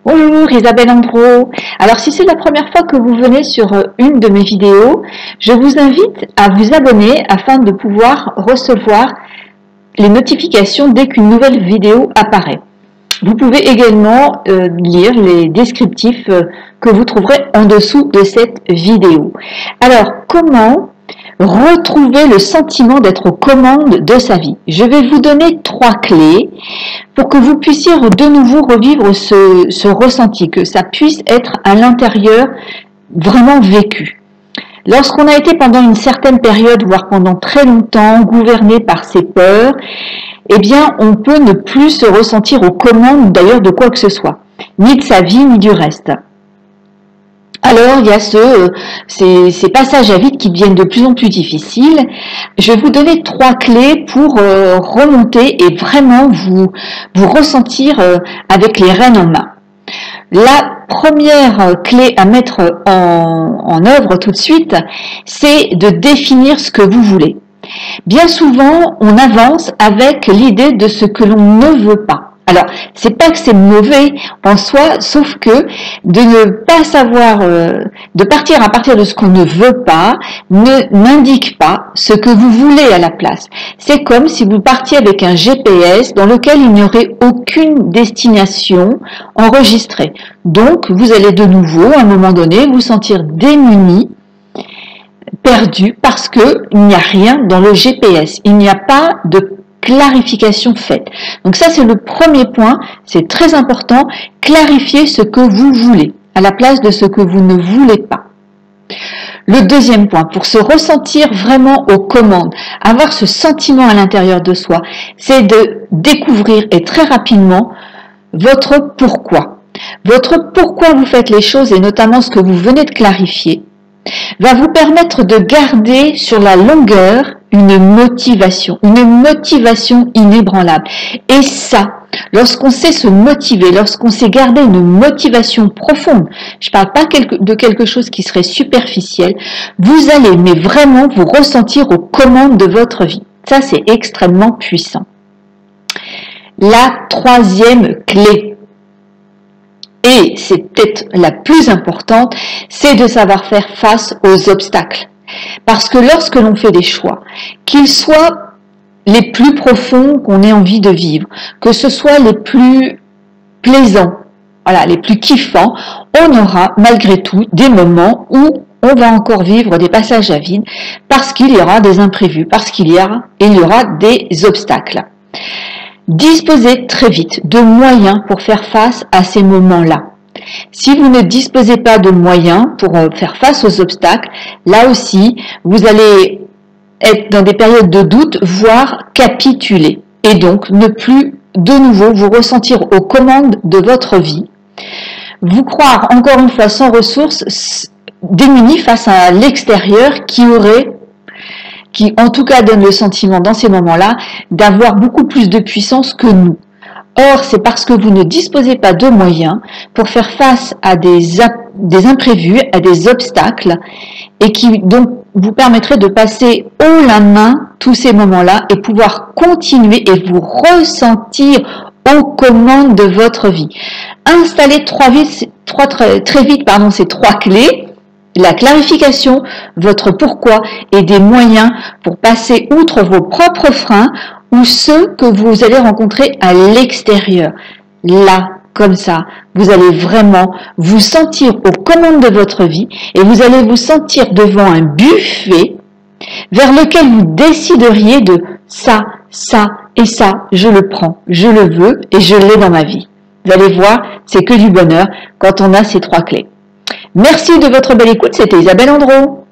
Bonjour Isabelle Andro. Alors si c'est la première fois que vous venez sur une de mes vidéos, je vous invite à vous abonner afin de pouvoir recevoir les notifications dès qu'une nouvelle vidéo apparaît. Vous pouvez également lire les descriptifs que vous trouverez en dessous de cette vidéo. Alors comment retrouver le sentiment d'être aux commandes de sa vie? Je vais vous donner 3 clés pour que vous puissiez de nouveau revivre ce ressenti, que ça puisse être à l'intérieur vraiment vécu. Lorsqu'on a été pendant une certaine période, voire pendant très longtemps, gouverné par ses peurs, eh bien, on peut ne plus se ressentir aux commandes d'ailleurs de quoi que ce soit, ni de sa vie, ni du reste. Alors, il y a ces passages à vide qui deviennent de plus en plus difficiles. Je vais vous donner 3 clés pour remonter et vraiment vous ressentir avec les rênes en main. La première clé à mettre en œuvre tout de suite, c'est de définir ce que vous voulez. Bien souvent, on avance avec l'idée de ce que l'on ne veut pas. Alors, c'est pas que c'est mauvais en soi, sauf que de ne pas savoir, de partir à partir de ce qu'on ne veut pas, n'indique pas ce que vous voulez à la place. C'est comme si vous partiez avec un GPS dans lequel il n'y aurait aucune destination enregistrée. Donc, vous allez de nouveau, à un moment donné, vous sentir démuni, perdu, parce que il n'y a rien dans le GPS. Il n'y a pas de clarification faite. Donc ça, c'est le premier point, c'est très important, clarifier ce que vous voulez à la place de ce que vous ne voulez pas. Le deuxième point, pour se ressentir vraiment aux commandes, avoir ce sentiment à l'intérieur de soi, c'est de découvrir et très rapidement votre pourquoi. Votre pourquoi vous faites les choses et notamment ce que vous venez de clarifier va vous permettre de garder sur la longueur une motivation inébranlable. Et ça, lorsqu'on sait se motiver, lorsqu'on sait garder une motivation profonde, je ne parle pas de quelque chose qui serait superficiel, vous allez mais vraiment vous ressentir aux commandes de votre vie. Ça, c'est extrêmement puissant. La troisième clé, et c'est peut-être la plus importante, c'est de savoir faire face aux obstacles. Parce que lorsque l'on fait des choix, qu'ils soient les plus profonds qu'on ait envie de vivre, que ce soit les plus plaisants, voilà, les plus kiffants, on aura malgré tout des moments où on va encore vivre des passages à vide parce qu'il y aura des imprévus, parce qu'il y aura des obstacles. Disposez très vite de moyens pour faire face à ces moments-là. Si vous ne disposez pas de moyens pour faire face aux obstacles, là aussi, vous allez être dans des périodes de doute, voire capituler. Et donc, ne plus de nouveau vous ressentir aux commandes de votre vie. Vous croire, encore une fois, sans ressources, démunis face à l'extérieur qui en tout cas donne le sentiment dans ces moments-là d'avoir beaucoup plus de puissance que nous. Or, c'est parce que vous ne disposez pas de moyens pour faire face à des imprévus, à des obstacles, et qui donc vous permettraient de passer haut la main tous ces moments-là et pouvoir continuer et vous ressentir aux commandes de votre vie. Installez très vite ces 3 clés. La clarification, votre pourquoi et des moyens pour passer outre vos propres freins ou ceux que vous allez rencontrer à l'extérieur. Là, comme ça, vous allez vraiment vous sentir aux commandes de votre vie et vous allez vous sentir devant un buffet vers lequel vous décideriez de ça, ça et ça, je le prends, je le veux et je l'ai dans ma vie. Vous allez voir, c'est que du bonheur quand on a ces 3 clés. Merci de votre belle écoute, c'était Isabelle Andro.